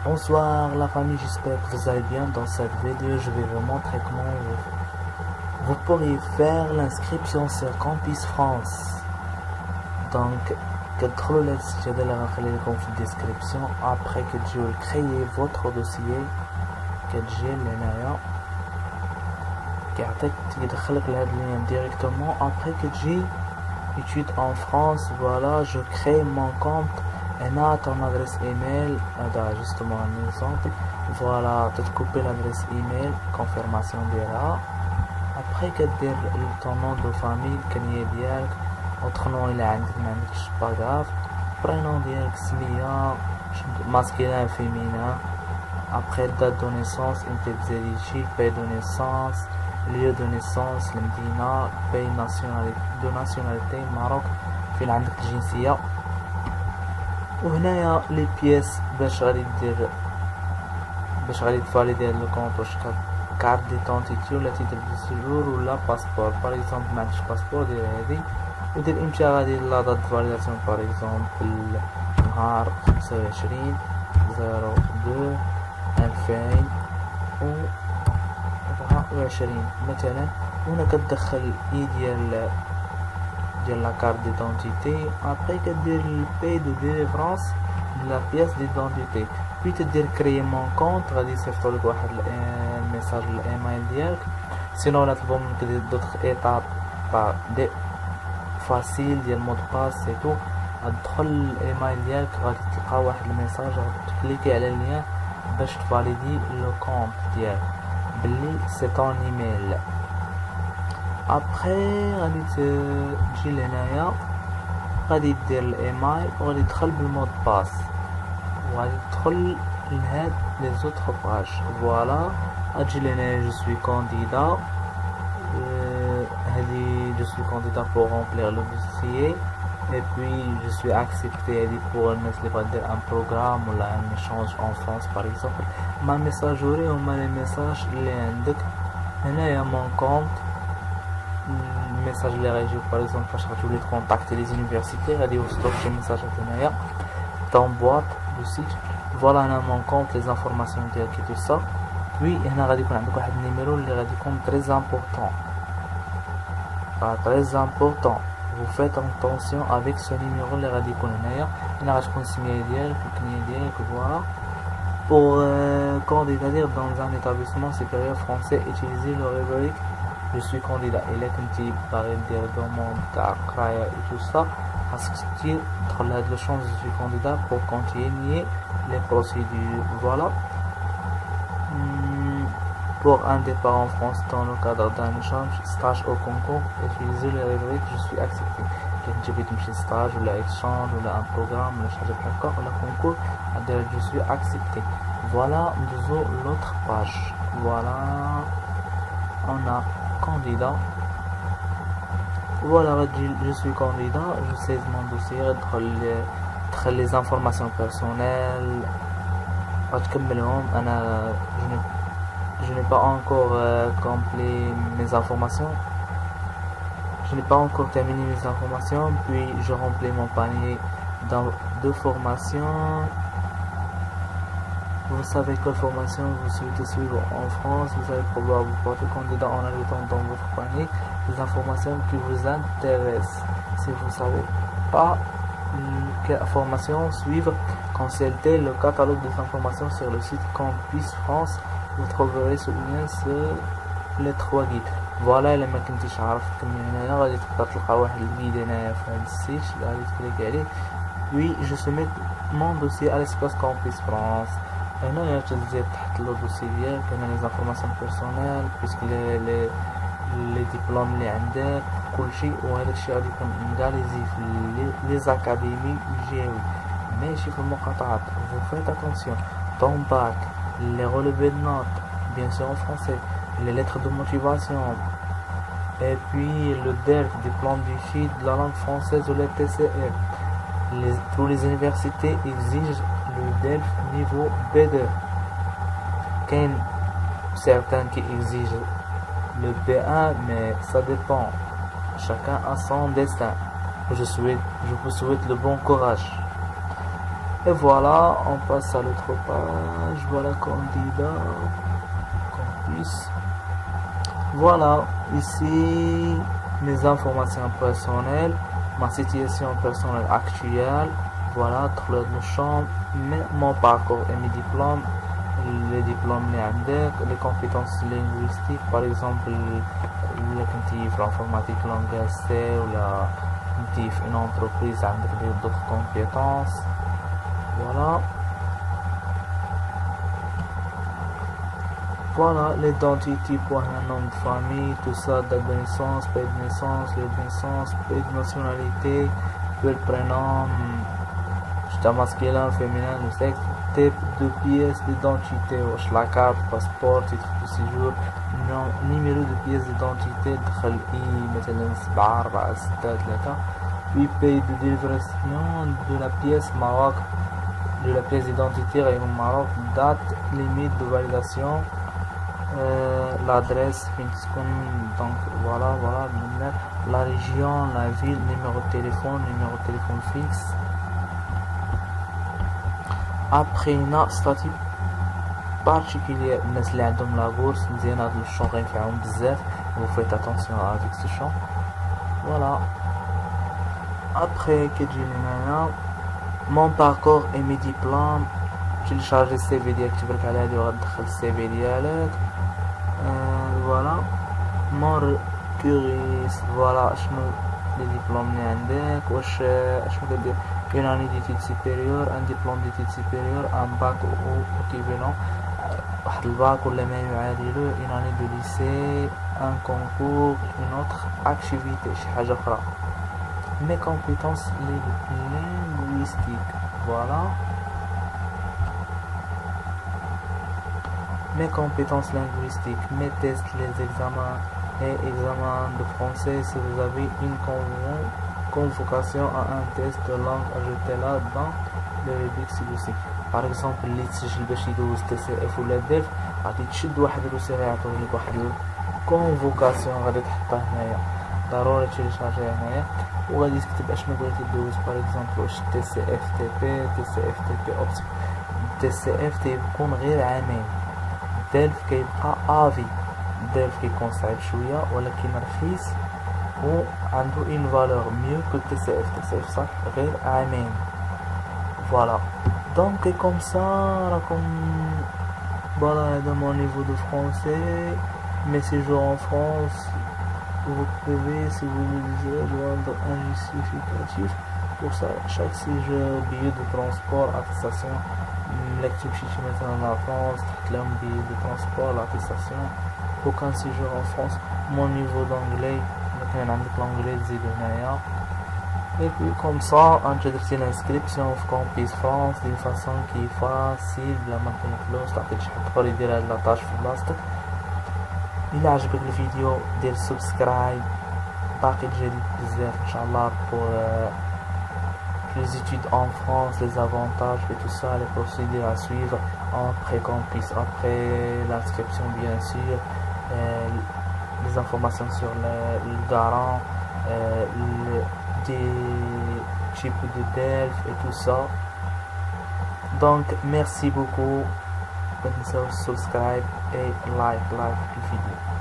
Bonsoir la famille, j'espère que vous allez bien. Dans cette vidéo, je vais vous montrer comment vous pourriez faire l'inscription sur Campus France. Donc, تدخلوا للسجل اللي غنخلي لكم في الديسكريبسيون. après que تجيو créer votre dossier كتجي لهنايا كيعطيك يدخلك لهاد اللين directement. après que تجي études en France, voilà, je crée mon compte et là ton adresse email, là justement un exemple, voilà, tu te coupes l'adresse email, confirmation de là. après que tu ton nom de famille, كنية ديالك, autre nom il est عندك ما عندكش pas grave, prénom ديالك سمية masculin féminin. après date de naissance انت تزيد pays de naissance, lieu de naissance المدينة, pays de nationalité Maroc, فين عندك الجنسية. وهنايا لي بيس باش غادي تفاليدي هاد الكونط, واش كارت ديدونتيتي ولا تيتر دو سيجور ولا باسبور. باغ اكزومبل ما عندكش باسبور دير هادي ودير امتى غادي لا دات فاليداسيون. باغ اكزومبل نهار 25/02/2024 مثلا. هنا كتدخل اي ديال la carte d'identité. après كدير الباي دو ديليفرانس de la pièce d'identité, puis تدير créer mon compte. غادي يصيفطوا لك واحد الميساج للايميل ديالك. سينو ولا طلبوا منك دير دوطخ ايطاب دي فاسيل ديال مود باس سي تو. غتدخل الايميل ديالك غادي تلقى واحد الميساج, غتكليكي على اللين باش تفاليدي لو كونت ديالك بلي سي طون ايميل. après غادي تجي لهنايا غادي دير الايميل وغادي تدخل بالمود باس وغادي تدخل لهاد لي زوطخ باج. فوالا غتجي لهنايا جو سوي كانديدا, هادي جو سوي كانديدا pour remplir le dossier et puis je suis accepté هادي pour الناس اللي بغات دير ان بروغرام ولا ان échange en France par exemple. ما ميساجوري هما لي ميساج اللي عندك هنايا. مون كونت الميساج اللي غيجيو باغ اكزومبل فاش غتولي تكونتاكتي لي زونيفرسيتي غادي يوصلوك شي ميساجات هنايا طون بواط دو سيت. فوالا انا مون كونت لي زانفورماسيون ديالك تو سا. بوي هنا غادي يكون عندك واحد النيميرو اللي غادي يكون تري امبورطون. vous faites attention avec ce numéro اللي غادي يكون هنايا. هنا غتكون السميه ديالك الكنيه ديالك. فوالا pour candidater dans un établissement supérieur français, utilisez le rubrique je suis candidat. إلا كنتي باغي دير دوموند تاع قرايه et tout ça, خاصك تدخل لهاد لو شونس je suis candidat pour continuer les procédures. voilà. pour un départ en France dans le cadre d'un échange, stage au concours, utilisez les rubriques je suis accepté. كنتي بغيت تمشي ستاج ولا échange ولا un programme ولا شي حاجه بحال هكا ولا concours, غدير je suis accepté. voilà. ندوزو l'autre page. voilà on a candidat. voilà غتجي je suis candidat, je sais mon dossier, تدخل les informations personnelles غتكملهم. انا je n'ai pas encore complet mes informations. Je n'ai pas encore terminé mes informations, puis je remplis mon panier dans 2 formations. Vous savez quelle formation vous souhaitez suivre en France. Vous allez pouvoir vous porter candidat en ajoutant dans votre panier les informations qui vous intéressent. Si vous ne savez pas quelle formation suivre, consultez le catalogue des informations sur le site Campus France. vous trouverez ce lien sur les 3 guides. فوالا الا ما كنتيش عارف تكمل هنايا غادي تقدر تلقى واحد الجيد هنايا في هذا السيت اللي غادي تكليك عليه. وي جو سوميت مون دوسي على سباس كامبيس فرانس. هنايا تزيد تحت لو دوسي ديالك هنا لي زانفورماسيون بيرسونيل بيسك لي ديبلوم اللي عندك كلشي. وهذا الشيء غادي يكون انغاليزي في لي زاكاديمي جيوي ماشي في المقاطعات. vous faites attention ton bac, les relevés de notes bien sûr en français, les lettres de motivation et puis le DELF, diplôme du FID de la langue française ou les TCF. Tous les universités exigent le DELF niveau B2. Qu'il y a certains qui exigent le B1, mais ça dépend. Chacun a son destin. Je vous souhaite le bon courage. Et voilà, on passe à l'autre page. Voilà, candidat, campus. Voilà, ici mes informations personnelles, ma situation personnelle actuelle. Voilà, le champ, mon parcours et mes diplômes, les diplômes les compétences linguistiques, par exemple, l'informatique langage C ou une entreprise avec d'autres compétences. Voilà. Voilà, l'identité pour un nom de famille, tout ça, date de naissance, pays de naissance, lieu de naissance, pays de nationalité, le prénom, j'étais masculin, féminin, le sexe, type de pièce d'identité, la carte, passeport, titre de séjour, numéro de pièce d'identité, مثلا 7 4 6 3, puis pays de livraison de la pièce Maroc, de la pièce d'identité Rayon Maroc, date limite de validation, l'adresse, donc voilà, la région, la ville, numéro de téléphone fixe. Après une statut particulier, الناس اللي عندهم la bourse مزيان هذا الشون غينفعهم بزاف, vous faites attention avec ce champ. Voilà. Après كتجي لهنايا mon parcours et mes diplômes, télécharger السي في ديالك تبرك على هادي وغتدخل السي في ديالك. Voilà, mon cursus, voilà, les diplômes اللي عندك, واش اشنو كدير, une année d'études supérieures, un diplôme d'études supérieures, un bac ou équivalent, واحد الباك ولا ما يعادله, une année de lycée, un concours, une autre activité, شي حاجة أخرى. Mes compétences linguistiques, voilà. Mes compétences linguistiques, mes tests, les examens et examens de français. Si vous avez une convocation à un test de langue, ajoutez-la dans le rubrique ci-dessus. Par exemple, اللي تسجل باش يدوز TCF ولا DELF, غادي تشد واحد الروسي غيعطيو لك واحد الكونفوكاسيون غادي تحطها هنايا, ضروري تيليشارجيها هنايا وغادي تكتب اشنو بغيتي دوز. باغ اكزومبل واش TCF-TP اوبسيون. TCF تيكون غير عامين, دالف كيبقى افي, دالف كيكون صعيب شويه ولكن رخيص وعنده اون فالور ميو كو TCF صح غير عامين. فوالا دونك كوم سا راكم فوالا هذا مو نيفو دو فرونسي. مي séjours en France, vous pouvez, si vous le désirez, joindre un justificatif pour ça. Chaque séjour, billet de transport, attestation. Lecture chez maintenant en France, billet de transport, l'attestation. Aucun séjour en France. Mon niveau d'anglais, l'anglais et puis comme ça, on peut faire l'inscription au Campus France d'une façon qui est facile. La maintenant close, تعطيك شي حد اخر يدير هاد لاطاج في بلاصتك. إلا عجبك الفيديو دير سبسكرايب, باقي جديد بزاف إن شاء الله pour les études en France, les avantages et tout ça, les procédures à suivre après Campus, après l'inscription bien sûr, les informations sur le garant, des types de DELF et tout ça. Donc merci beaucoup, subscribe et like la vidéo.